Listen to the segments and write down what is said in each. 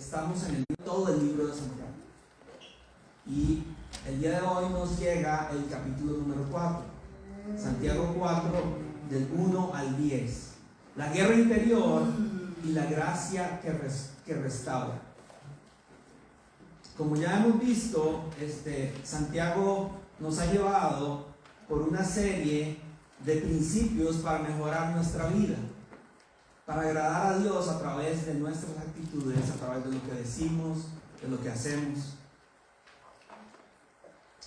estamos en todo el libro de Santiago. Y el día de hoy nos llega el capítulo número 4. Santiago 4, del 1 al 10. La guerra interior y la gracia que restaura. Como ya hemos visto, Santiago nos ha llevado por una serie de principios para mejorar nuestra vida, para agradar a Dios a través de nuestras actitudes, a través de lo que decimos, de lo que hacemos.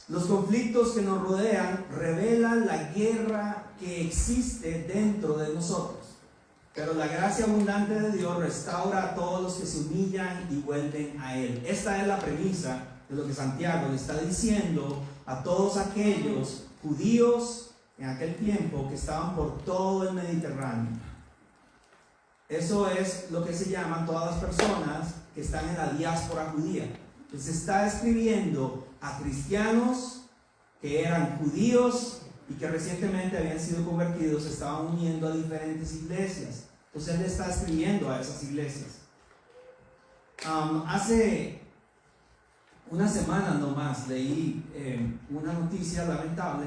Los conflictos que nos rodean revelan la guerra que existe dentro de nosotros, pero la gracia abundante de Dios restaura a todos los que se humillan y vuelven a Él. Esta es la premisa de lo que Santiago le está diciendo a todos aquellos judíos en aquel tiempo que estaban por todo el Mediterráneo. Eso es lo que se llaman todas las personas que están en la diáspora judía. Se está escribiendo a cristianos que eran judíos y que recientemente habían sido convertidos, se estaban uniendo a diferentes iglesias. Entonces él está escribiendo a esas iglesias. Hace una semana nomás leí una noticia lamentable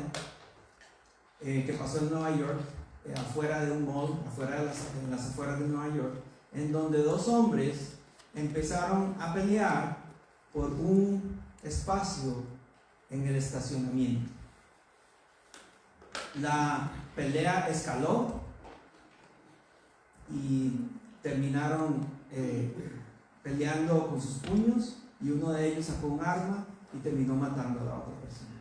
que pasó en Nueva York, afuera de un mall, en las afueras de Nueva York, en donde dos hombres empezaron a pelear por un espacio en el estacionamiento. La pelea escaló y terminaron peleando con sus puños, y uno de ellos sacó un arma y terminó matando a la otra persona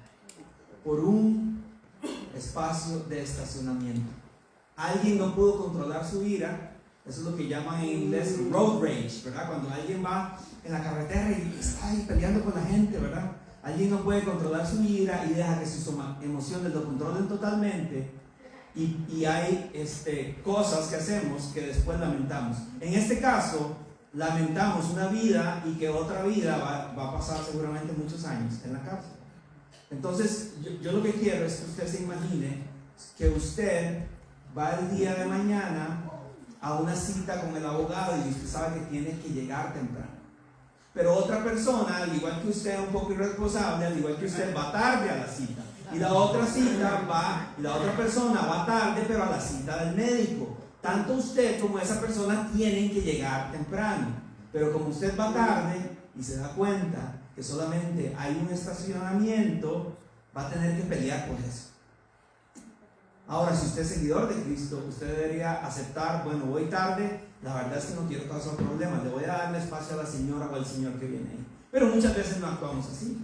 por un espacio de estacionamiento. Alguien no pudo controlar su ira. Eso es lo que llaman en inglés road rage, ¿verdad? Cuando alguien va en la carretera y está ahí peleando con la gente, ¿verdad? Alguien no puede controlar su ira y deja que sus emociones lo controlen totalmente, y hay cosas que hacemos que después lamentamos. En este caso, lamentamos una vida y que otra vida va a pasar seguramente muchos años en la cárcel. Entonces, yo lo que quiero es que usted se imagine que usted va el día de mañana a una cita con el abogado y usted sabe que tiene que llegar temprano. Pero otra persona, al igual que usted, un poco irresponsable, al igual que usted, va tarde a la cita. Y la otra persona va tarde, pero a la cita del médico. Tanto usted como esa persona tienen que llegar temprano. Pero como usted va tarde y se da cuenta que solamente hay un estacionamiento, va a tener que pelear por eso. Ahora, si usted es seguidor de Cristo, usted debería aceptar: bueno, voy tarde, la verdad es que no quiero causar problemas, le voy a darle espacio a la señora o al señor que viene ahí. Pero muchas veces no actuamos así.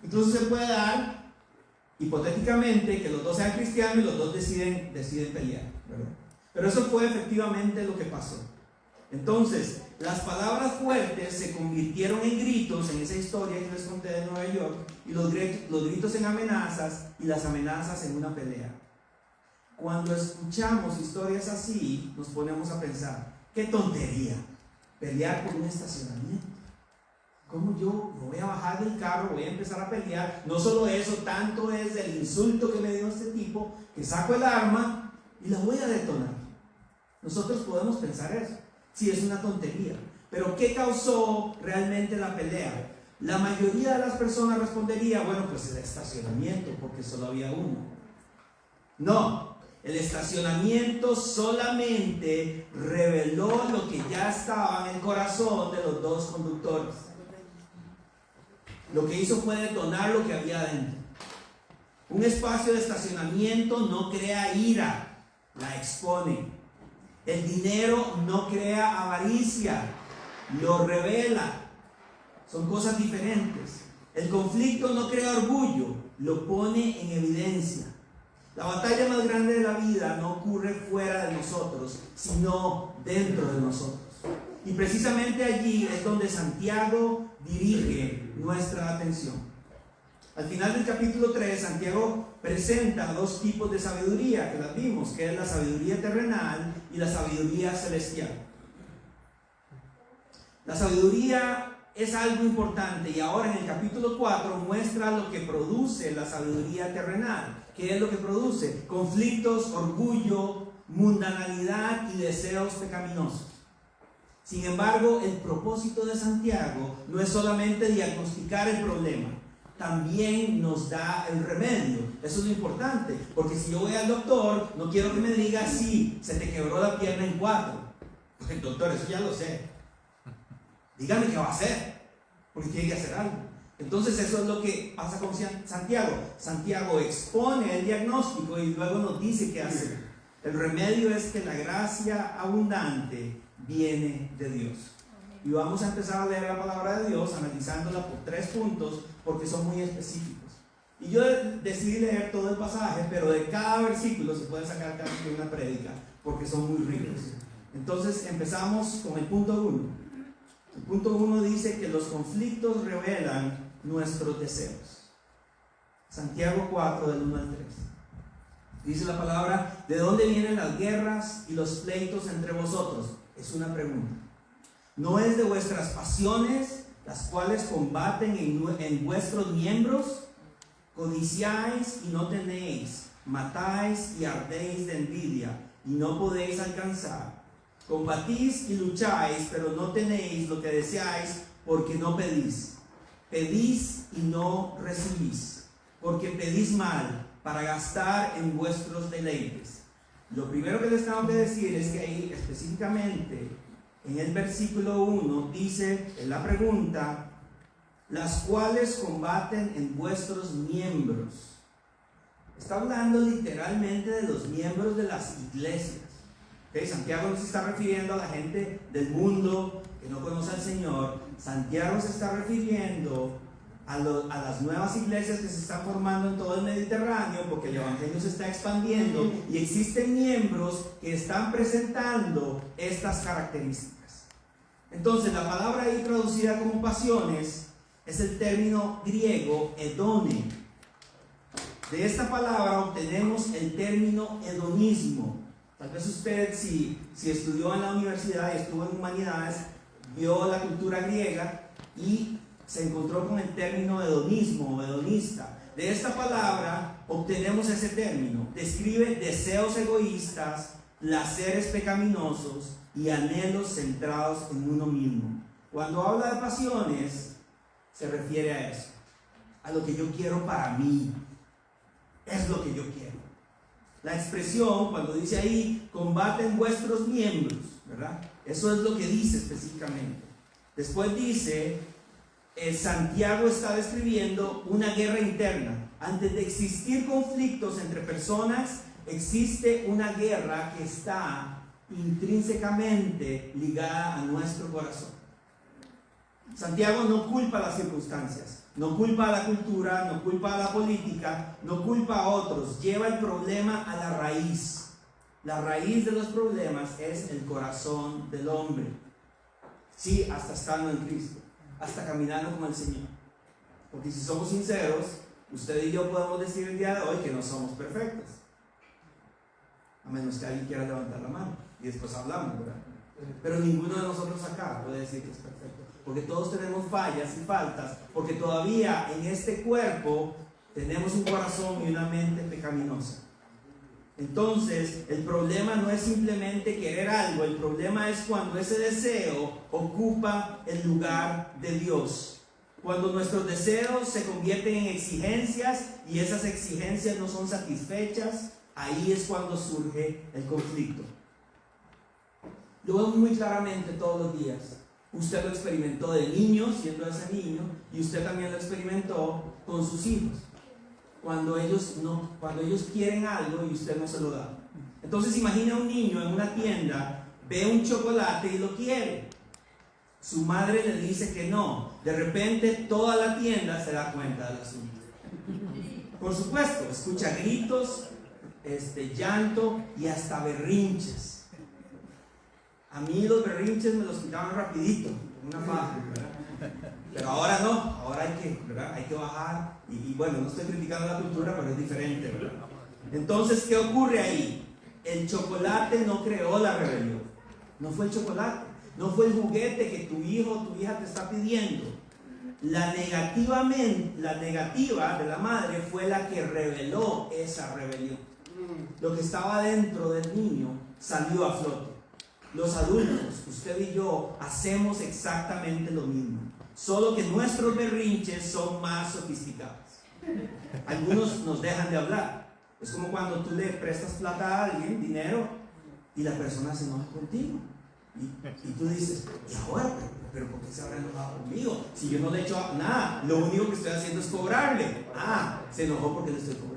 Entonces se puede dar, hipotéticamente, que los dos sean cristianos y los dos deciden pelear, ¿verdad? Pero eso fue efectivamente lo que pasó. Entonces, las palabras fuertes se convirtieron en gritos en esa historia que les conté de Nueva York, y los gritos en amenazas, y las amenazas en una pelea. Cuando escuchamos historias así, nos ponemos a pensar: qué tontería, pelear por un estacionamiento. ¿Cómo yo me voy a bajar del carro, voy a empezar a pelear? No solo eso, tanto es el insulto que me dio este tipo, que saco el arma y la voy a detonar. Nosotros podemos pensar eso, sí, es una tontería. Pero ¿qué causó realmente la pelea? La mayoría de las personas respondería: bueno, pues el estacionamiento, porque solo había uno. No. El estacionamiento solamente reveló lo que ya estaba en el corazón de los dos conductores. Lo que hizo fue detonar lo que había adentro. Un espacio de estacionamiento no crea ira, la expone. El dinero no crea avaricia, lo revela. Son cosas diferentes. El conflicto no crea orgullo, lo pone en evidencia. La batalla más grande de la vida no ocurre fuera de nosotros, sino dentro de nosotros. Y precisamente allí es donde Santiago dirige nuestra atención. Al final del capítulo 3, Santiago presenta dos tipos de sabiduría que las vimos, que es la sabiduría terrenal y la sabiduría celestial. La sabiduría es algo importante, y ahora en el capítulo 4 muestra lo que produce la sabiduría terrenal. ¿Qué es lo que produce? Conflictos, orgullo, mundanalidad y deseos pecaminosos. Sin embargo, el propósito de Santiago no es solamente diagnosticar el problema, también nos da el remedio. Eso es lo importante, porque si yo voy al doctor, no quiero que me diga, sí, se te quebró la pierna en 4. Pues, doctor, eso ya lo sé. Dígame qué va a hacer, porque tiene que hacer algo. Entonces eso es lo que pasa con Santiago. Santiago expone el diagnóstico y luego nos dice qué hacer. El remedio es que la gracia abundante viene de Dios. Y vamos a empezar a leer la palabra de Dios, analizándola por 3 puntos, porque son muy específicos. Y yo decidí leer todo el pasaje, pero de cada versículo se puede sacar casi una prédica, porque son muy ricos. Entonces empezamos con el punto 1. El punto 1 dice que los conflictos revelan nuestros deseos. Santiago 4, del 1 al 3. Dice la palabra: ¿de dónde vienen las guerras y los pleitos entre vosotros? Es una pregunta. ¿No es de vuestras pasiones, las cuales combaten en vuestros miembros? Codiciáis y no tenéis, matáis y ardéis de envidia y no podéis alcanzar. Combatís y lucháis, pero no tenéis lo que deseáis, porque no pedís. Pedís y no recibís, porque pedís mal, para gastar en vuestros deleites. Lo primero que les tengo que decir es que ahí específicamente en el versículo 1 dice, en la pregunta, las cuales combaten en vuestros miembros. Está hablando literalmente de los miembros de las iglesias. ¿Okay? Santiago no se está refiriendo a la gente del mundo que no conoce al Señor. Santiago se está refiriendo a las nuevas iglesias que se están formando en todo el Mediterráneo, porque el evangelio se está expandiendo y existen miembros que están presentando estas características. Entonces la palabra ahí traducida como pasiones es el término griego hedone. De esta palabra obtenemos el término hedonismo. Tal vez usted, si estudió en la universidad y estuvo en humanidades, vio la cultura griega y se encontró con el término hedonismo o hedonista. De esta palabra obtenemos ese término. Describe deseos egoístas, placeres pecaminosos y anhelos centrados en uno mismo. Cuando habla de pasiones, se refiere a eso, a lo que yo quiero para mí. Es lo que yo quiero. La expresión, cuando dice ahí, combaten vuestros miembros, ¿verdad? Eso es lo que dice específicamente. Después dice, Santiago está describiendo una guerra interna. Antes de existir conflictos entre personas, existe una guerra que está intrínsecamente ligada a nuestro corazón. Santiago no culpa las circunstancias, no culpa a la cultura, no culpa a la política, no culpa a otros, lleva el problema a la raíz. La raíz de los problemas es el corazón del hombre. Sí, hasta estando en Cristo, hasta caminando con el Señor. Porque si somos sinceros, usted y yo podemos decir el día de hoy que no somos perfectos. A menos que alguien quiera levantar la mano y después hablamos, ¿verdad? Pero ninguno de nosotros acá puede decir que es perfecto. Porque todos tenemos fallas y faltas, porque todavía en este cuerpo tenemos un corazón y una mente pecaminosa. Entonces, el problema no es simplemente querer algo, el problema es cuando ese deseo ocupa el lugar de Dios. Cuando nuestros deseos se convierten en exigencias y esas exigencias no son satisfechas, ahí es cuando surge el conflicto. Lo vemos muy claramente todos los días. Usted lo experimentó de niño, siendo ese niño, y usted también lo experimentó con sus hijos. Cuando ellos quieren algo y usted no se lo da. Entonces imagina un niño en una tienda, ve un chocolate y lo quiere. Su madre le dice que no. De repente toda la tienda se da cuenta del asunto. Por supuesto, escucha gritos, llanto y hasta berrinches. A mí los berrinches me los quitaban rapidito, una faja, ¿verdad? Pero ahora no, ahora hay que bajar. Y bueno, no estoy criticando la cultura, pero es diferente, ¿verdad? Entonces, ¿qué ocurre ahí? El chocolate no creó la rebelión. No fue el chocolate, no fue el juguete que tu hijo o tu hija te está pidiendo. La negativa de la madre fue la que reveló esa rebelión. Lo que estaba dentro del niño salió a flote. Los adultos, usted y yo, hacemos exactamente lo mismo, solo que nuestros berrinches son más sofisticados. Algunos nos dejan de hablar. Es como cuando tú le prestas plata a alguien, dinero, y la persona se enoja contigo. Y tú dices, ¿y ahora? ¿Pero por qué se habrá enojado conmigo? Si yo no le he hecho nada, lo único que estoy haciendo es cobrarle. Ah, se enojó porque le estoy cobrando.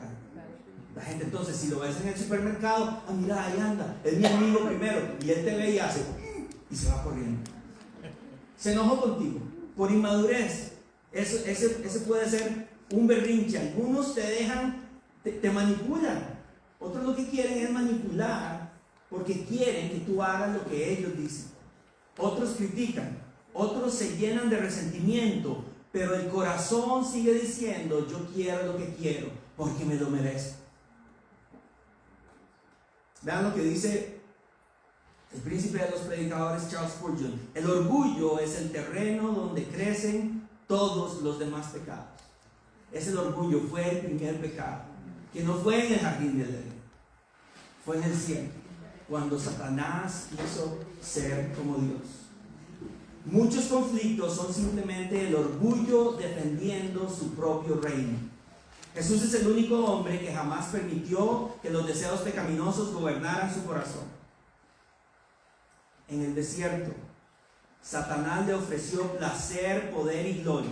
La gente entonces, si lo ves en el supermercado, mira, ahí anda, es mi amigo primero, y él te ve y hace, y se va corriendo. Se enojó contigo, por inmadurez. Ese puede ser un berrinche. Algunos te dejan, te manipulan. Otros lo que quieren es manipular, porque quieren que tú hagas lo que ellos dicen. Otros critican, otros se llenan de resentimiento, pero el corazón sigue diciendo, yo quiero lo que quiero, porque me lo merezco. Vean lo que dice el príncipe de los predicadores, Charles Spurgeon: el orgullo es el terreno donde crecen todos los demás pecados. Ese orgullo fue el primer pecado, que no fue en el jardín del Edén, fue en el cielo, cuando Satanás quiso ser como Dios. Muchos conflictos son simplemente el orgullo defendiendo su propio reino. Jesús es el único hombre que jamás permitió que los deseos pecaminosos gobernaran su corazón. En el desierto, Satanás le ofreció placer, poder y gloria,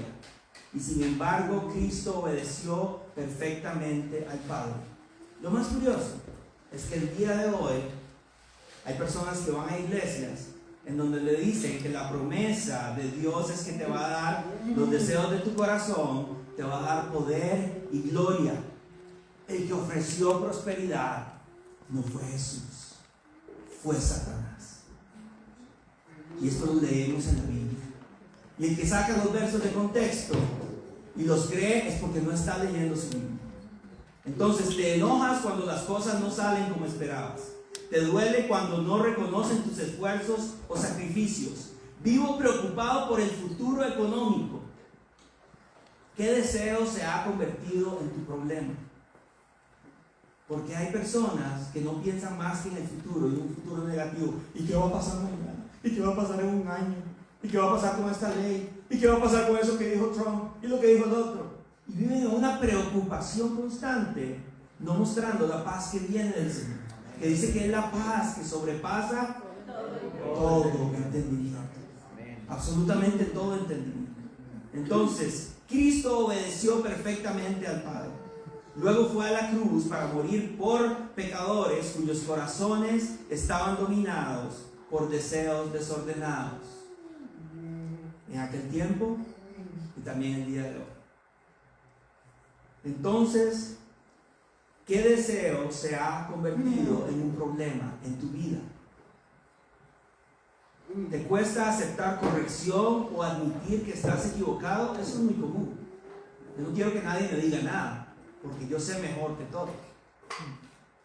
y sin embargo Cristo obedeció perfectamente al Padre. Lo más curioso es que el día de hoy hay personas que van a iglesias en donde le dicen que la promesa de Dios es que te va a dar los deseos de tu corazón, te va a dar poder y gloria. El que ofreció prosperidad no fue Jesús, fue Satanás. Y esto lo leemos en la Biblia. Y el que saca los versos de contexto y los cree es porque no está leyendo su Biblia. Entonces te enojas cuando las cosas no salen como esperabas. Te duele cuando no reconocen tus esfuerzos o sacrificios. Vivo preocupado por el futuro económico. ¿Qué deseo se ha convertido en tu problema? Porque hay personas que no piensan más que en el futuro, y un futuro negativo. ¿Y qué va a pasar mañana? ¿Y qué va a pasar en un año? ¿Y qué va a pasar con esta ley? ¿Y qué va a pasar con eso que dijo Trump? ¿Y lo que dijo el otro? Y viven en una preocupación constante, no mostrando la paz que viene del Señor, que dice que es la paz que sobrepasa todo entendimiento. Absolutamente todo entendimiento. Entonces, Cristo obedeció perfectamente al Padre. Luego fue a la cruz para morir por pecadores cuyos corazones estaban dominados por deseos desordenados. En aquel tiempo y también el día de hoy. Entonces, ¿qué deseo se ha convertido en un problema en tu vida? ¿Te cuesta aceptar corrección o admitir que estás equivocado? Eso es muy común. Yo no quiero que nadie me diga nada, porque yo sé mejor que todo.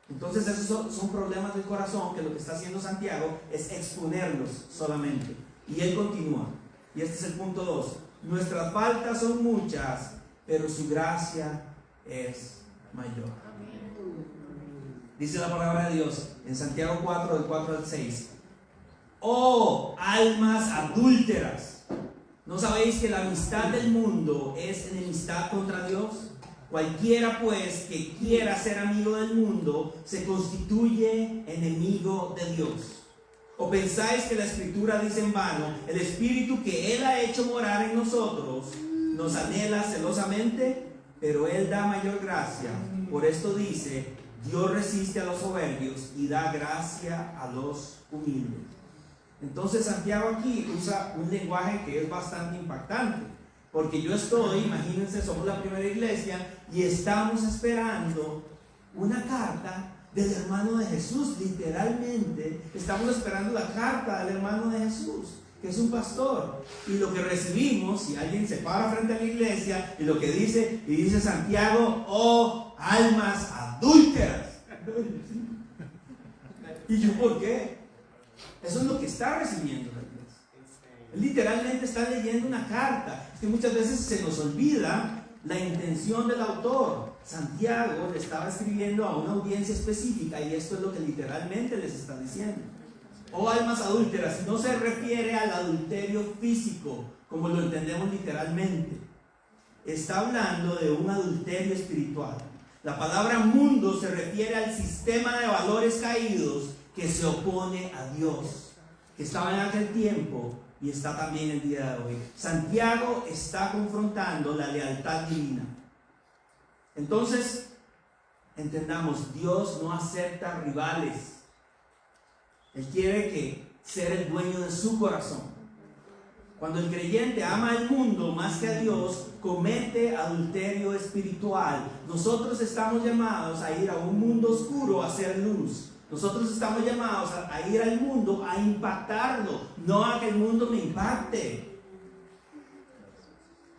Entonces esos son problemas del corazón, que lo que está haciendo Santiago es exponerlos solamente. Y él continúa. Y este es el punto 2. Nuestras faltas son muchas, pero su gracia es mayor. Dice la palabra de Dios en Santiago 4, del 4 al 6. Oh, almas adúlteras, ¿no sabéis que la amistad del mundo es enemistad contra Dios? Cualquiera pues que quiera ser amigo del mundo se constituye enemigo de Dios. ¿O pensáis que la Escritura dice en vano, el Espíritu que Él ha hecho morar en nosotros nos anhela celosamente? Pero Él da mayor gracia. Por esto dice, Dios resiste a los soberbios y da gracia a los humildes. Entonces Santiago aquí usa un lenguaje que es bastante impactante, porque yo estoy, imagínense, somos la primera iglesia y estamos esperando una carta del hermano de Jesús. Literalmente estamos esperando la carta del hermano de Jesús, que es un pastor, y lo que recibimos, si alguien se para frente a la iglesia y lo que dice Santiago, oh almas adúlteras. ¿Y yo por qué? Eso es lo que está recibiendo la iglesia. Él literalmente está leyendo una carta. Es que muchas veces se nos olvida la intención del autor. Santiago le estaba escribiendo a una audiencia específica, y esto es lo que literalmente les está diciendo. o almas adúlteras no se refiere al adulterio físico, como lo entendemos literalmente. Está hablando de un adulterio espiritual. La palabra mundo se refiere al sistema de valores caídos que se opone a Dios, que estaba en aquel tiempo y está también el día de hoy. Santiago está confrontando la lealtad divina. Entonces, entendamos, Dios no acepta rivales. Él quiere ser el dueño de su corazón. Cuando el creyente ama al mundo más que a Dios, comete adulterio espiritual. Nosotros estamos llamados a ir a un mundo oscuro a hacer luz. Nosotros estamos llamados a ir al mundo a impactarlo, no a que el mundo me impacte.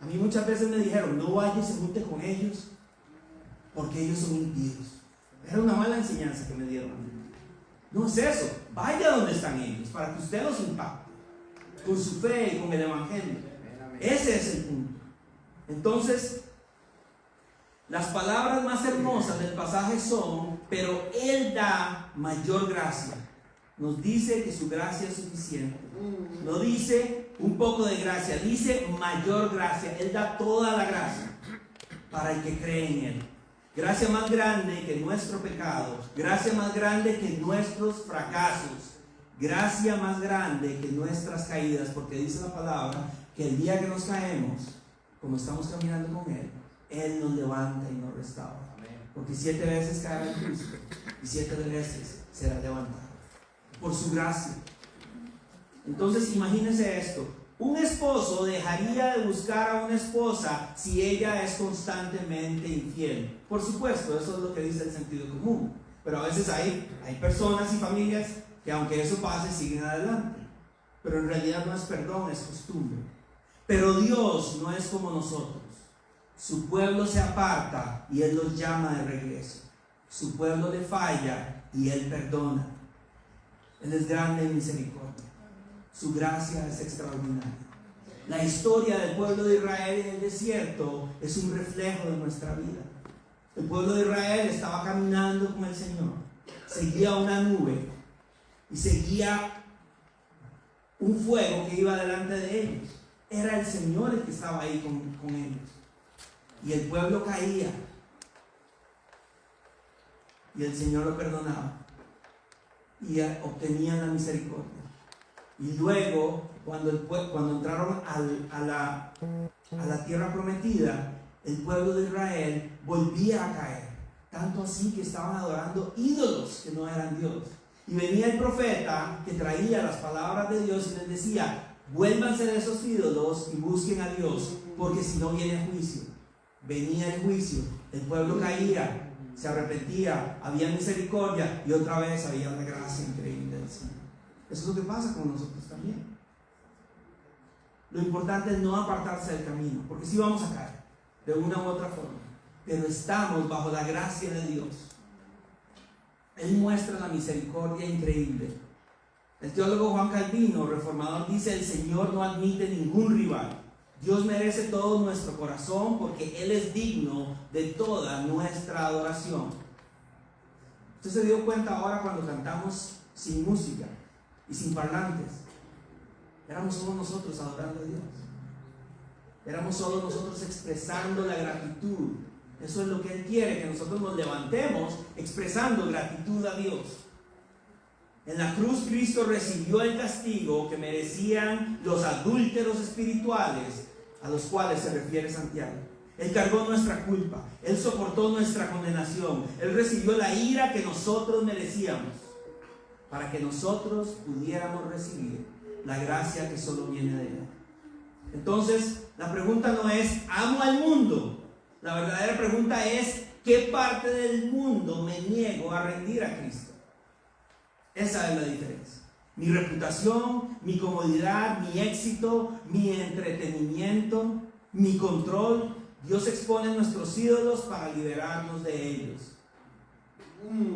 A mí muchas veces me dijeron, no vaya y se junte con ellos porque ellos son impíos. Era una mala enseñanza que me dieron. No es eso, vaya donde están ellos para que usted los impacte con su fe y con el evangelio. Ese es el punto. Entonces, las palabras más hermosas del pasaje son: pero Él da mayor gracia. Nos dice que su gracia es suficiente. No dice un poco de gracia, dice mayor gracia. Él da toda la gracia para el que cree en Él. Gracia más grande que nuestro pecado, gracia más grande que nuestros fracasos, gracia más grande que nuestras caídas, porque dice la palabra que el día que nos caemos, como estamos caminando con Él, Él nos levanta y nos restaura. Porque 7 veces caerá el justo y 7 veces será levantado por su gracia. Entonces imagínense esto: un esposo dejaría de buscar a una esposa si ella es constantemente infiel. Por supuesto, eso es lo que dice el sentido común, pero a veces hay personas y familias que aunque eso pase siguen adelante, pero en realidad no es perdón, es costumbre. Pero Dios no es como nosotros. Su pueblo se aparta y Él los llama de regreso. Su pueblo le falla y Él perdona. Él es grande en misericordia. Su gracia es extraordinaria. La historia del pueblo de Israel en el desierto es un reflejo de nuestra vida. El pueblo de Israel estaba caminando con el Señor. Seguía una nube y seguía un fuego que iba delante de ellos. Era el Señor el que estaba ahí con ellos. Y el pueblo caía y el Señor lo perdonaba y obtenían la misericordia. Y luego, cuando entraron a la tierra prometida, el pueblo de Israel volvía a caer, tanto así que estaban adorando ídolos que no eran Dios. Y venía el profeta que traía las palabras de Dios y les decía: vuélvanse de esos ídolos y busquen a Dios, porque si no viene juicio. Venía el juicio, el pueblo caía, se arrepentía, había misericordia y otra vez había la gracia increíble del Señor. Eso es lo que pasa con nosotros también. Lo importante es no apartarse del camino, porque sí vamos a caer de una u otra forma, pero estamos bajo la gracia de Dios. Él muestra la misericordia increíble. El teólogo Juan Calvino, reformador, dice: el Señor no admite ningún rival. Dios merece todo nuestro corazón porque Él es digno de toda nuestra adoración. ¿Usted se dio cuenta ahora cuando cantamos sin música y sin parlantes? Éramos solo nosotros adorando a Dios. Éramos solo nosotros expresando la gratitud. Eso es lo que Él quiere, que nosotros nos levantemos expresando gratitud a Dios. En la cruz Cristo recibió el castigo que merecían los adúlteros espirituales a los cuales se refiere Santiago. Él cargó nuestra culpa, Él soportó nuestra condenación, Él recibió la ira que nosotros merecíamos para que nosotros pudiéramos recibir la gracia que solo viene de Él. Entonces, la pregunta no es: ¿amo al mundo? La verdadera pregunta es: ¿qué parte del mundo me niego a rendir a Cristo? Esa es la diferencia. Mi reputación, mi comodidad, mi éxito, mi entretenimiento, mi control. Dios expone nuestros ídolos para liberarnos de ellos.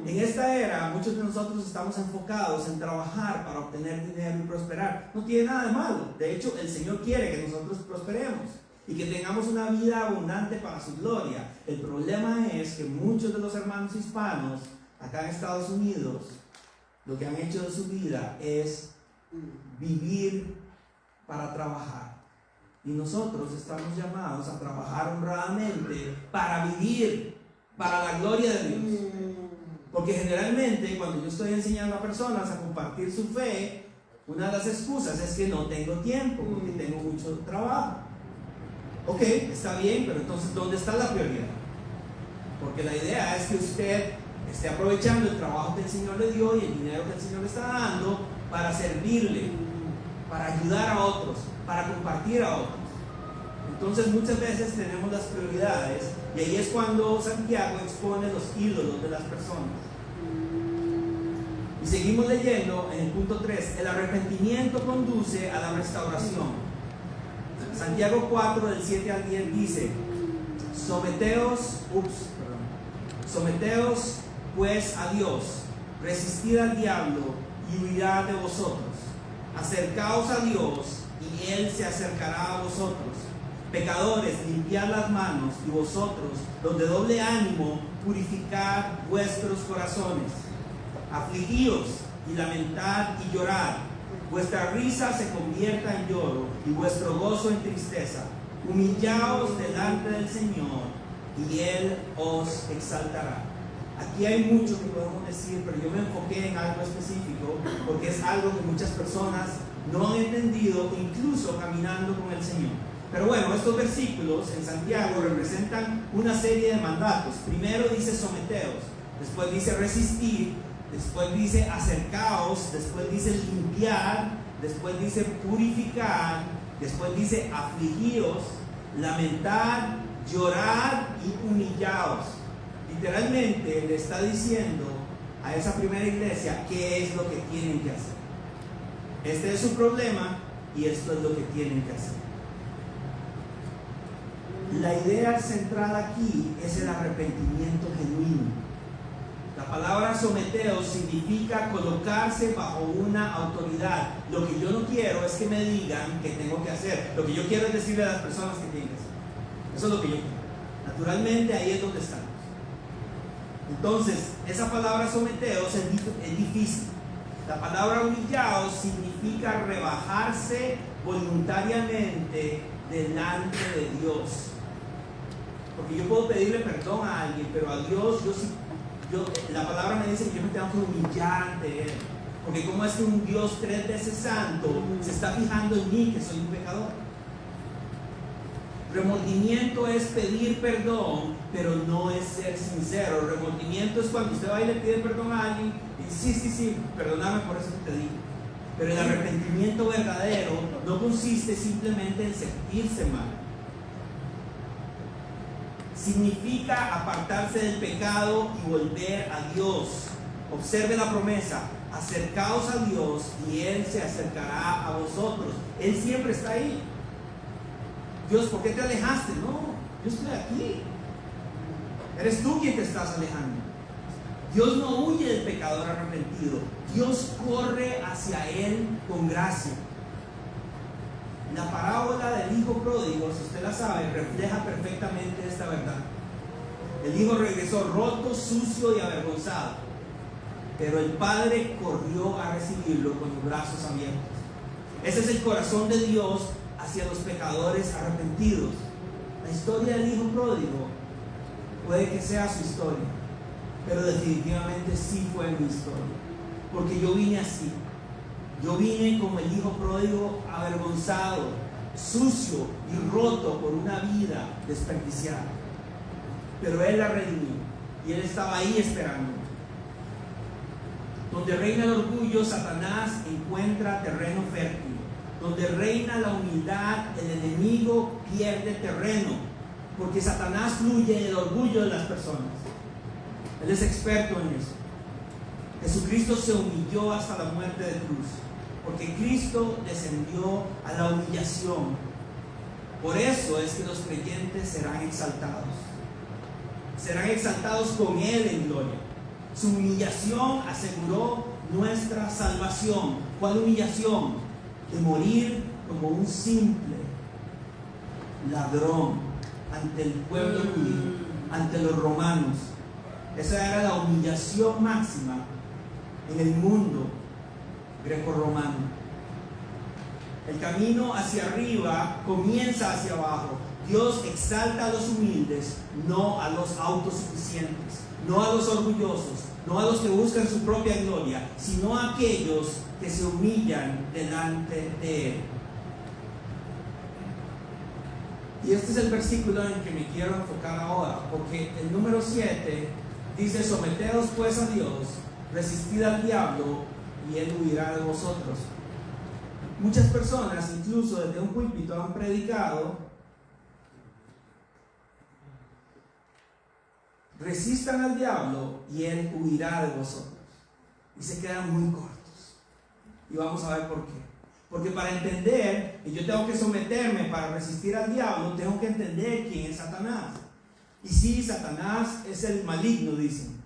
En esta era, muchos de nosotros estamos enfocados en trabajar para obtener dinero y prosperar. No tiene nada de malo. De hecho, el Señor quiere que nosotros prosperemos y que tengamos una vida abundante para su gloria. El problema es que muchos de los hermanos hispanos acá en Estados Unidos lo que han hecho de su vida es vivir para trabajar. Y nosotros estamos llamados a trabajar honradamente para vivir para la gloria de Dios. Porque generalmente cuando yo estoy enseñando a personas a compartir su fe, una de las excusas es que no tengo tiempo, porque tengo mucho trabajo. Ok, está bien, pero entonces ¿dónde está la prioridad? Porque la idea es que usted esté aprovechando el trabajo que el Señor le dio y el dinero que el Señor le está dando para servirle, para ayudar a otros, para compartir a otros. Entonces muchas veces tenemos las prioridades y ahí es cuando Santiago expone los ídolos de las personas. Y seguimos leyendo en el punto 3, el arrepentimiento conduce a la restauración. Santiago 4 del 7 al 10 dice, someteos pues a Dios, resistid al diablo y huirá de vosotros. Acercaos a Dios y Él se acercará a vosotros. Pecadores, limpiad las manos, y vosotros, los de doble ánimo, purificad vuestros corazones. Afligíos y lamentad y llorad. Vuestra risa se convierta en lloro y vuestro gozo en tristeza. Humillaos delante del Señor y Él os exaltará. Aquí hay mucho que podemos decir, pero yo me enfoqué en algo específico porque es algo que muchas personas no han entendido, incluso caminando con el Señor. Pero bueno, estos versículos en Santiago representan una serie de mandatos. Primero dice someteos, después dice resistir, después dice acercaos, después dice limpiar, después dice purificar, después dice afligíos, lamentar, llorar y humillaos. Literalmente le está diciendo a esa primera iglesia qué es lo que tienen que hacer. Este es su problema y esto es lo que tienen que hacer. La idea central aquí es el arrepentimiento genuino. La palabra someteos significa colocarse bajo una autoridad. Lo que yo no quiero es que me digan qué tengo que hacer. Lo que yo quiero es decirle a las personas que tienen que hacer. Eso es lo que yo quiero. Naturalmente ahí es donde estamos. Entonces, esa palabra someteos es difícil. La palabra humillaos significa rebajarse voluntariamente delante de Dios. Porque yo puedo pedirle perdón a alguien, pero a Dios la palabra me dice que yo me tengo que humillar ante Él. Porque como es que un Dios 3 veces santo se está fijando en mí, que soy un pecador. Remordimiento es pedir perdón, pero no es ser sincero. Remordimiento es cuando usted va y le pide perdón a alguien y sí, perdóname por eso que te digo. Pero el arrepentimiento verdadero no consiste simplemente en sentirse mal. Significa apartarse del pecado y volver a Dios. Observe la promesa: acercaos a Dios y Él se acercará a vosotros. Él siempre está ahí. Dios, ¿por qué te alejaste? No, yo estoy aquí. Eres tú quien te estás alejando. Dios no huye del pecador arrepentido. Dios corre hacia Él con gracia. La parábola del hijo pródigo, si usted la sabe, refleja perfectamente esta verdad. El hijo regresó roto, sucio y avergonzado, pero el padre corrió a recibirlo con los brazos abiertos. Ese es el corazón de Dios hacia los pecadores arrepentidos. La historia del hijo pródigo puede que sea su historia, pero definitivamente sí fue mi historia, porque yo vine así. Yo vine como el hijo pródigo, avergonzado, sucio y roto por una vida desperdiciada. Pero Él la redimió y Él estaba ahí esperando. Donde reina el orgullo, Satanás encuentra terreno fértil. Donde reina la humildad, el enemigo pierde terreno, porque Satanás fluye en el orgullo de las personas. Él es experto en eso. Jesucristo se humilló hasta la muerte de cruz, porque Cristo descendió a la humillación. Por eso es que los creyentes serán exaltados. Serán exaltados con Él en gloria. Su humillación aseguró nuestra salvación. ¿Cuál humillación? De morir como un simple ladrón ante el pueblo judío, ante los romanos. Esa era la humillación máxima en el mundo grecorromano. El camino hacia arriba comienza hacia abajo. Dios exalta a los humildes, no a los autosuficientes, no a los orgullosos, no a los que buscan su propia gloria, sino a aquellos que se humillan delante de Él. Y este es el versículo en que me quiero enfocar ahora, porque el número 7 dice: someteos pues a Dios, resistid al diablo y Él huirá de vosotros. Muchas personas, incluso desde un púlpito, han predicado: resistan al diablo y Él huirá de vosotros. Y se quedan muy cortos. Y vamos a ver por qué. Porque para entender que yo tengo que someterme para resistir al diablo, tengo que entender quién es Satanás. Y sí, Satanás es el maligno, dicen.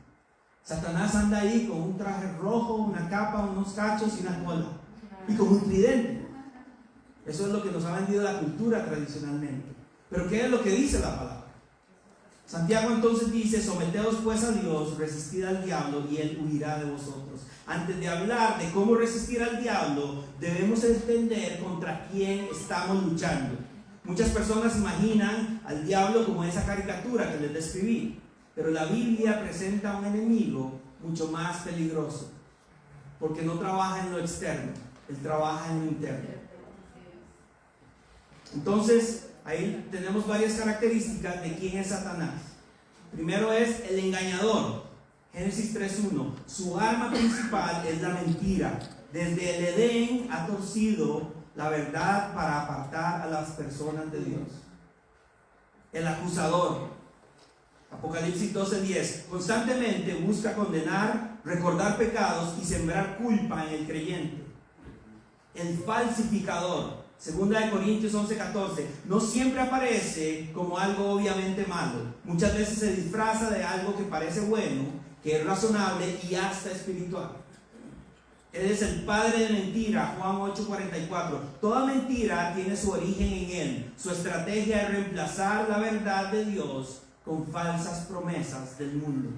Satanás anda ahí con un traje rojo, una capa, unos cachos y una cola. Y con un tridente. Eso es lo que nos ha vendido la cultura tradicionalmente. Pero ¿qué es lo que dice la palabra? Santiago entonces dice: someteos pues a Dios, resistid al diablo y Él huirá de vosotros. Antes de hablar de cómo resistir al diablo, debemos entender contra quién estamos luchando. Muchas personas imaginan al diablo como esa caricatura que les describí, pero la Biblia presenta a un enemigo mucho más peligroso, porque no trabaja en lo externo, él trabaja en lo interno. Entonces, ahí tenemos varias características de quién es Satanás. Primero es el engañador. Génesis 3:1. Su arma principal es la mentira. Desde el Edén ha torcido la verdad para apartar a las personas de Dios. El acusador. Apocalipsis 12:10. Constantemente busca condenar, recordar pecados y sembrar culpa en el creyente. El falsificador. Segunda de Corintios 11:14. No siempre aparece como algo obviamente malo. Muchas veces se disfraza de algo que parece bueno, que es razonable y hasta espiritual. Él es el padre de mentira. Juan 8:44. Toda mentira tiene su origen en él. Su estrategia es reemplazar la verdad de Dios con falsas promesas del mundo.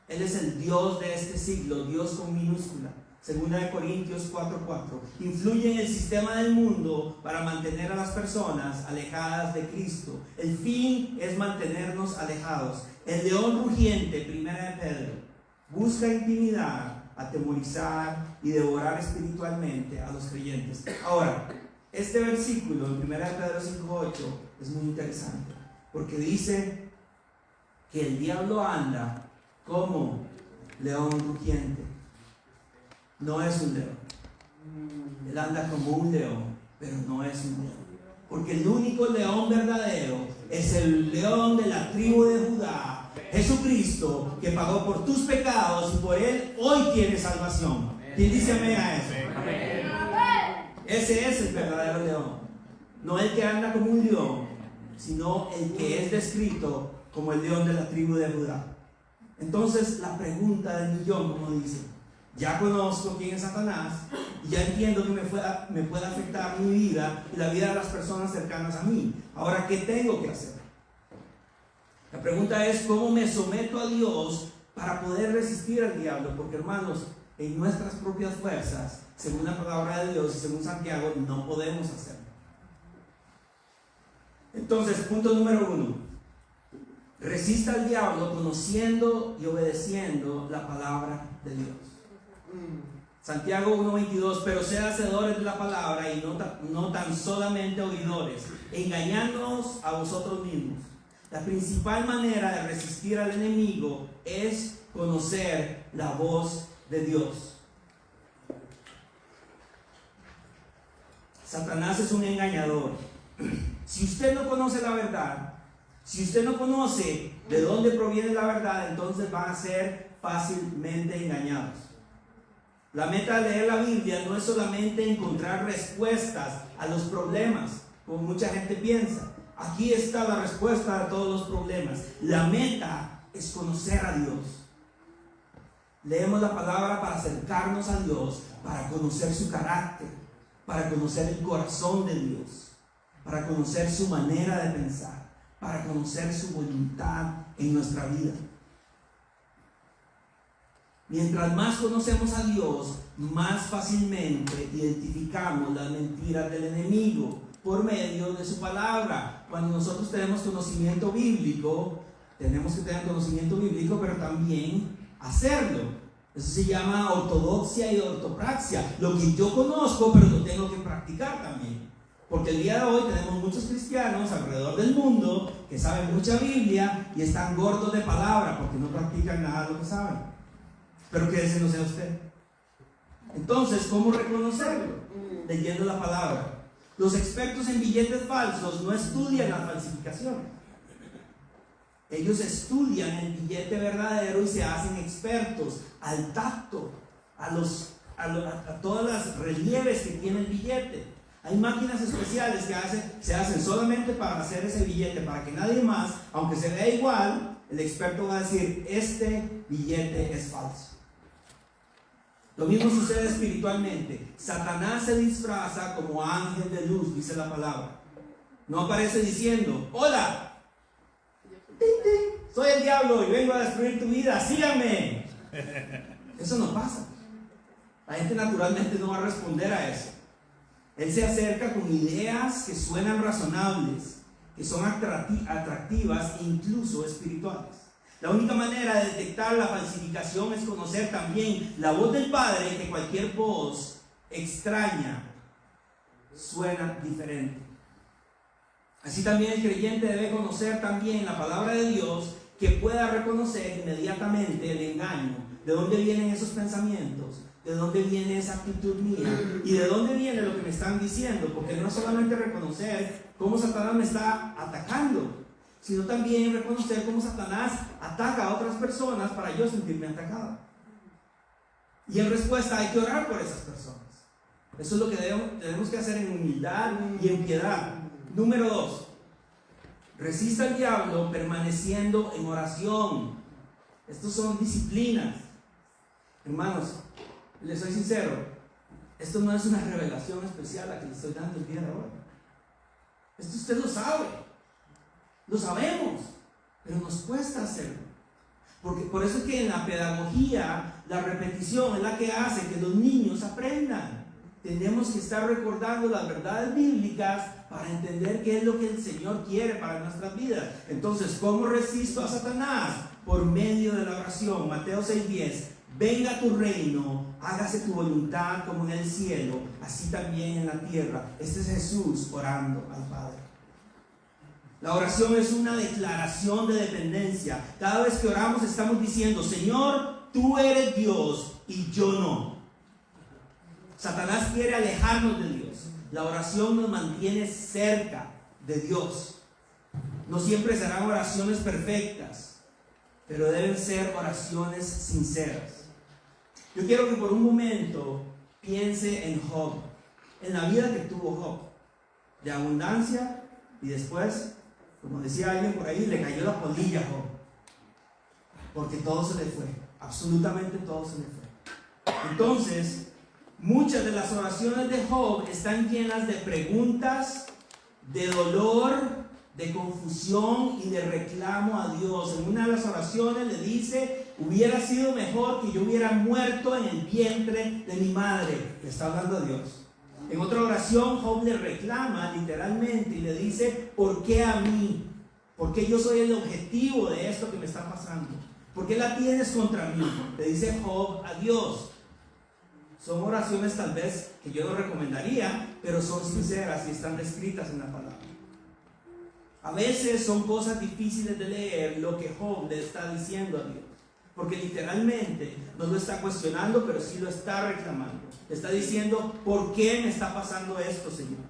Él es el Dios de este siglo, Dios con minúscula. Segunda de Corintios 4:4. Influye en el sistema del mundo para mantener a las personas alejadas de Cristo. El fin es mantenernos alejados. El león rugiente, primera de Pedro, busca intimidar, atemorizar y devorar espiritualmente a los creyentes. Ahora, este versículo en primera de Pedro 5:8 es muy interesante, porque dice que el diablo anda como león rugiente. No es un león. Él anda como un león, pero no es un león. Porque el único león verdadero es el león de la tribu de Judá, Jesucristo, que pagó por tus pecados y por él hoy tienes salvación. ¿Quién dice amén a eso? Ese es el verdadero león. No el que anda como un león, sino el que es descrito como el león de la tribu de Judá. Entonces, la pregunta del millón, como dice: ya conozco quién es Satanás y ya entiendo que me puede afectar mi vida y la vida de las personas cercanas a mí. Ahora, ¿qué tengo que hacer? La pregunta es: ¿cómo me someto a Dios para poder resistir al diablo? Porque, hermanos, en nuestras propias fuerzas, según la palabra de Dios y según Santiago, no podemos hacerlo. Entonces, punto número 1: resista al diablo conociendo y obedeciendo la palabra de Dios. Santiago 1:22. Pero sed hacedores de la palabra y no tan solamente oidores, engañándonos a vosotros mismos. La principal manera de resistir al enemigo es conocer la voz de Dios. Satanás es un engañador. Si usted no conoce la verdad, si usted no conoce de dónde proviene la verdad, entonces van a ser fácilmente engañados. La meta de leer la Biblia no es solamente encontrar respuestas a los problemas, como mucha gente piensa. Aquí está la respuesta a todos los problemas. La meta es conocer a Dios. Leemos la palabra para acercarnos a Dios, para conocer su carácter, para conocer el corazón de Dios, para conocer su manera de pensar, para conocer su voluntad en nuestra vida. Mientras más conocemos a Dios, más fácilmente identificamos las mentiras del enemigo por medio de su palabra. Cuando nosotros tenemos conocimiento bíblico, tenemos que tener conocimiento bíblico, pero también hacerlo. Eso se llama ortodoxia y ortopraxia. Lo que yo conozco, pero lo tengo que practicar también. Porque el día de hoy tenemos muchos cristianos alrededor del mundo que saben mucha Biblia y están gordos de palabra porque no practican nada de lo que saben. Pero que ese no sea usted. Entonces, ¿cómo reconocerlo? Leyendo la palabra. Los expertos en billetes falsos no estudian la falsificación. Ellos estudian el billete verdadero y se hacen expertos al tacto, a todas las relieves que tiene el billete. Hay máquinas especiales que se hacen solamente para hacer ese billete, para que nadie más, aunque se vea igual, el experto va a decir, este billete es falso. Lo mismo sucede espiritualmente. Satanás se disfraza como ángel de luz, dice la palabra. No aparece diciendo, hola, soy el diablo y vengo a destruir tu vida, síganme. Eso no pasa. La gente naturalmente no va a responder a eso. Él se acerca con ideas que suenan razonables, que son atractivas e incluso espirituales. La única manera de detectar la falsificación es conocer también la voz del Padre, que cualquier voz extraña suena diferente. Así también el creyente debe conocer también la palabra de Dios, que pueda reconocer inmediatamente el engaño, de dónde vienen esos pensamientos, de dónde viene esa actitud mía y de dónde viene lo que me están diciendo, porque no es solamente reconocer cómo Satanás me está atacando, sino también reconocer cómo Satanás ataca a otras personas para yo sentirme atacado. Y en respuesta hay que orar por esas personas. Eso es lo que tenemos que hacer en humildad y en piedad. Número 2, resista al diablo permaneciendo en oración. Estos son disciplinas. Hermanos, les soy sincero, esto no es una revelación especial la que les estoy dando el día de hoy. Esto usted lo sabe, lo sabemos, pero nos cuesta hacerlo. Porque por eso es que en la pedagogía la repetición es la que hace que los niños aprendan. Tenemos que estar recordando las verdades bíblicas para entender qué es lo que el Señor quiere para nuestras vidas. Entonces, ¿cómo resisto a Satanás? Por medio de la oración. Mateo 6:10. Venga tu reino, hágase tu voluntad como en el cielo, así también en la tierra. Este es Jesús orando al Padre. La oración es una declaración de dependencia. Cada vez que oramos estamos diciendo, Señor, tú eres Dios y yo no. Satanás quiere alejarnos de Dios. La oración nos mantiene cerca de Dios. No siempre serán oraciones perfectas, pero deben ser oraciones sinceras. Yo quiero que por un momento piense en Job, en la vida que tuvo Job, de abundancia, y después, como decía alguien por ahí, le cayó la polilla a Job, porque todo se le fue, absolutamente todo se le fue. Entonces, muchas de las oraciones de Job están llenas de preguntas, de dolor, de confusión y de reclamo a Dios. En una de las oraciones le dice, hubiera sido mejor que yo hubiera muerto en el vientre de mi madre. Le está hablando a Dios. En otra oración Job le reclama literalmente y le dice, ¿por qué a mí? ¿Por qué yo soy el objetivo de esto que me está pasando? ¿Por qué la tienes contra mí? Le dice Job a Dios. Son oraciones tal vez que yo no recomendaría, pero son sinceras y están descritas en la palabra. A veces son cosas difíciles de leer lo que Job le está diciendo a Dios, porque literalmente no lo está cuestionando, pero sí lo está reclamando. Le está diciendo, ¿por qué me está pasando esto, Señor?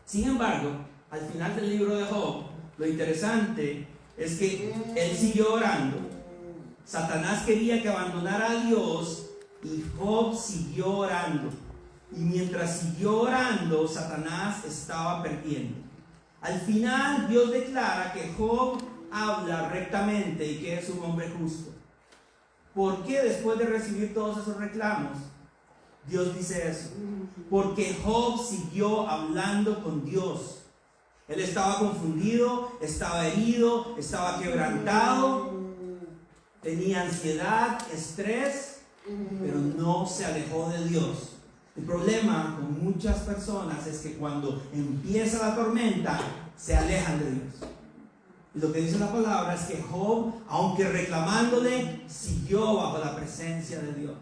Sin embargo, al final del libro de Job, lo interesante es que él siguió orando. Satanás quería que abandonara a Dios y Job siguió orando. Y mientras siguió orando, Satanás estaba perdiendo. Al final Dios declara que Job habla rectamente y que es un hombre justo. ¿Por qué después de recibir todos esos reclamos Dios dice eso? Porque Job siguió hablando con Dios. Él estaba confundido, estaba herido, estaba quebrantado, tenía ansiedad, estrés, pero no se alejó de Dios. El problema con muchas personas es que cuando empieza la tormenta, se alejan de Dios. Y lo que dice la palabra es que Job, aunque reclamándole, siguió bajo la presencia de Dios.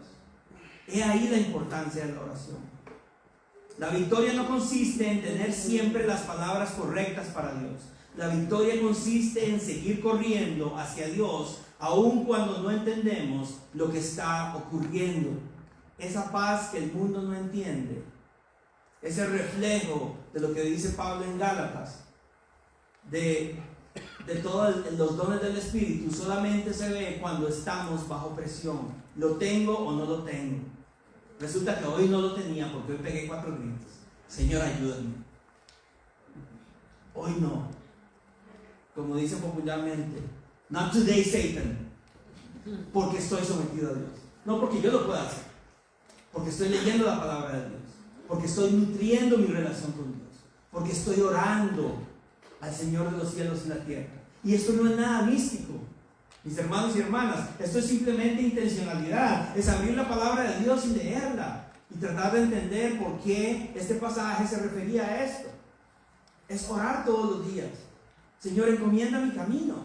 He ahí la importancia de la oración. La victoria no consiste en tener siempre las palabras correctas para Dios. La victoria consiste en seguir corriendo hacia Dios, aun cuando no entendemos lo que está ocurriendo. Esa paz que el mundo no entiende, ese reflejo de lo que dice Pablo en Gálatas, de todos los dones del Espíritu, solamente se ve cuando estamos bajo presión. ¿Lo tengo o no lo tengo? Resulta que hoy no lo tenía porque hoy pegué 4 gritos. Señor, ayúdame. Hoy no. Como dice popularmente, not today, Satan. Porque estoy sometido a Dios. No porque yo lo pueda hacer. Porque estoy leyendo la palabra de Dios. Porque estoy nutriendo mi relación con Dios. Porque estoy orando al Señor de los cielos y la tierra. Y esto no es nada místico, mis hermanos y hermanas. Esto es simplemente intencionalidad. Es abrir la palabra de Dios y leerla y tratar de entender por qué este pasaje se refería a esto. Es orar todos los días. Señor, encomienda mi camino.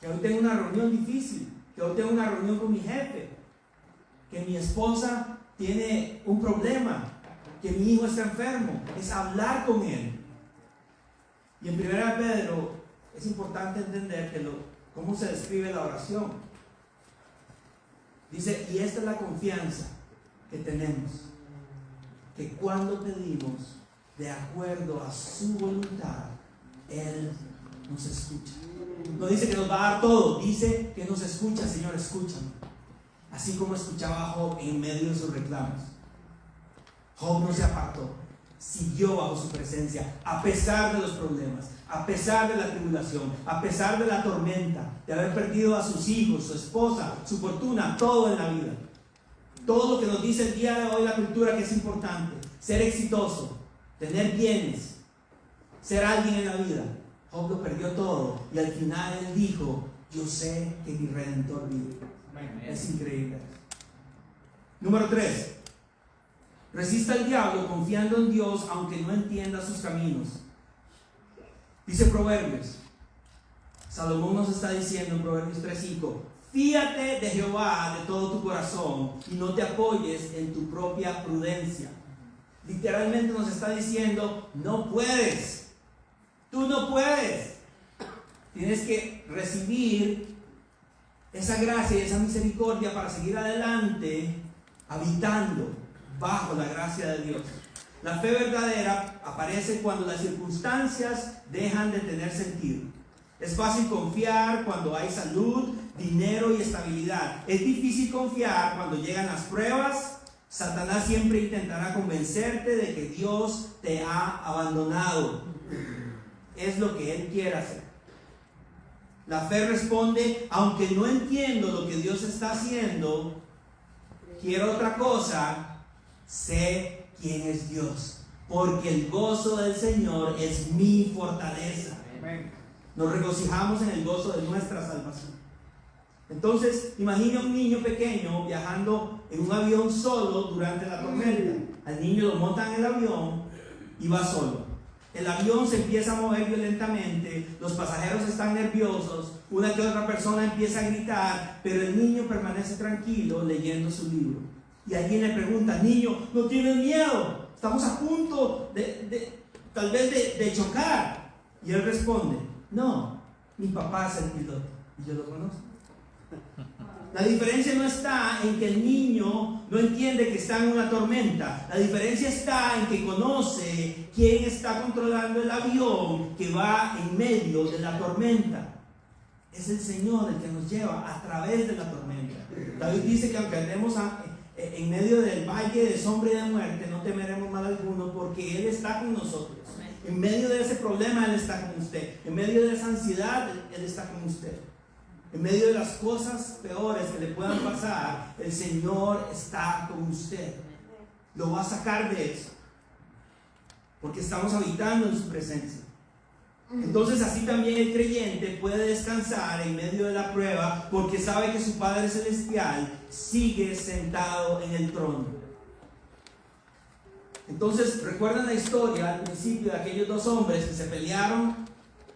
Que hoy tengo una reunión difícil. Que hoy tengo una reunión con mi jefe. Que mi esposa tiene un problema. Que mi hijo está enfermo. Es hablar con él. Y en 1 Pedro es importante entender cómo se describe la oración. Dice, y esta es la confianza que tenemos, que cuando pedimos de acuerdo a su voluntad, Él nos escucha. No dice que nos va a dar todo, dice que nos escucha. Señor, escúchame. Así como escuchaba a Job en medio de sus reclamos. Job no se apartó, siguió bajo su presencia, a pesar de los problemas, a pesar de la tribulación, a pesar de la tormenta, de haber perdido a sus hijos, su esposa, su fortuna, todo en la vida. Todo lo que nos dice el día de hoy la cultura que es importante: ser exitoso, tener bienes, ser alguien en la vida. Job lo perdió todo y al final él dijo: yo sé que mi Redentor vive. Es increíble. Número 3. Resista al diablo confiando en Dios aunque no entienda sus caminos. Dice Proverbios, Salomón nos está diciendo en Proverbios 3:5: fíate de Jehová de todo tu corazón y no te apoyes en tu propia prudencia. Literalmente nos está diciendo: no puedes, tú no puedes. Tienes que recibir esa gracia y esa misericordia para seguir adelante, habitando bajo la gracia de Dios. La fe verdadera aparece cuando las circunstancias dejan de tener sentido. Es fácil confiar cuando hay salud, dinero y estabilidad. Es difícil confiar cuando llegan las pruebas. Satanás siempre intentará convencerte de que Dios te ha abandonado. Es lo que él quiere hacer. La fe responde: aunque no entiendo lo que Dios está haciendo, quiero otra cosa, sé quién es Dios, porque el gozo del Señor es mi fortaleza. Nos regocijamos en el gozo de nuestra salvación. Entonces, imagina un niño pequeño viajando en un avión solo durante la tormenta. Al niño lo montan en el avión y va solo. El avión se empieza a mover violentamente, los pasajeros están nerviosos, una que otra persona empieza a gritar, pero el niño permanece tranquilo leyendo su libro. Y alguien le pregunta: niño, ¿no tienes miedo? Estamos a punto tal vez de chocar. Y él responde: no, mi papá es el piloto y yo lo conozco. La diferencia no está en que el niño no entiende que está en una tormenta. La diferencia está en que conoce quién está controlando el avión que va en medio de la tormenta. Es el Señor el que nos lleva a través de la tormenta. David dice que aunque andemos en medio del valle de sombra y de muerte, no temeremos mal alguno, porque Él está con nosotros. En medio de ese problema Él está con usted. En medio de esa ansiedad Él está con usted. En medio de las cosas peores que le puedan pasar, el Señor está con usted. Lo va a sacar de eso, porque estamos habitando en su presencia. Entonces así también el creyente puede descansar en medio de la prueba porque sabe que su Padre Celestial sigue sentado en el trono. Entonces, ¿recuerdan la historia al principio de aquellos dos hombres que se pelearon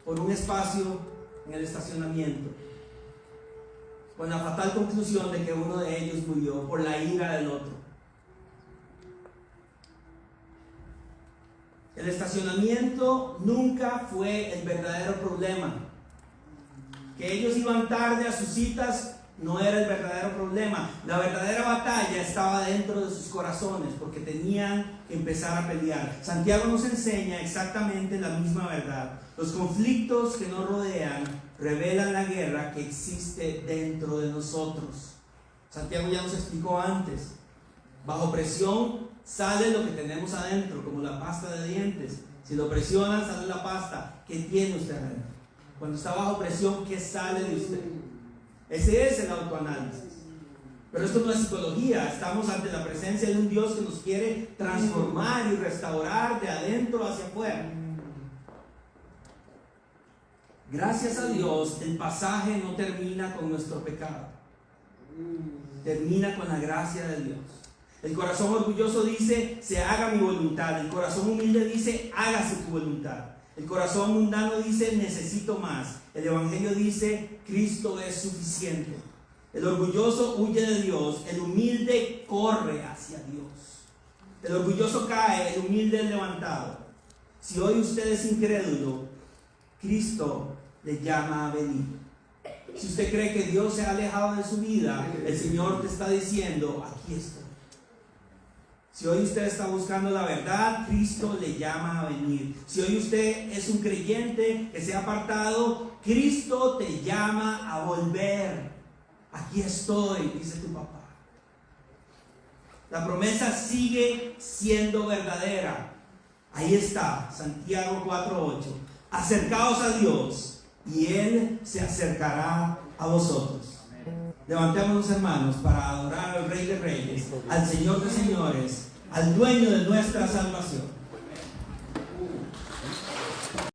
por un espacio en el estacionamiento? Con la fatal conclusión de que uno de ellos murió por la ira del otro. El estacionamiento nunca fue el verdadero problema. Que ellos iban tarde a sus citas no era el verdadero problema. La verdadera batalla estaba dentro de sus corazones porque tenían que empezar a pelear. Santiago nos enseña exactamente la misma verdad. Los conflictos que nos rodean revelan la guerra que existe dentro de nosotros. Santiago ya nos explicó antes. Bajo presión sale lo que tenemos adentro, como la pasta de dientes. Si lo presionan, sale la pasta. ¿Qué tiene usted adentro? Cuando está bajo presión, ¿qué sale de usted? Ese es el autoanálisis. Pero esto no es psicología. Estamos ante la presencia de un Dios que nos quiere transformar y restaurar de adentro hacia afuera. Gracias a Dios, el pasaje no termina con nuestro pecado. Termina con la gracia de Dios. El corazón orgulloso dice, se haga mi voluntad. El corazón humilde dice, hágase tu voluntad. El corazón mundano dice, necesito más. El evangelio dice, Cristo es suficiente. El orgulloso huye de Dios. El humilde corre hacia Dios. El orgulloso cae, el humilde es levantado. Si hoy usted es incrédulo, Cristo le llama a venir. Si usted cree que Dios se ha alejado de su vida, el Señor te está diciendo, aquí estoy. Si hoy usted está buscando la verdad, Cristo le llama a venir. Si hoy usted es un creyente que se ha apartado, Cristo te llama a volver. Aquí estoy, dice tu papá. La promesa sigue siendo verdadera. Ahí está, Santiago 4:8. Acercaos a Dios y Él se acercará a vosotros. Levantémonos, hermanos, para adorar al Rey de Reyes, al Señor de Señores, al dueño de nuestra salvación.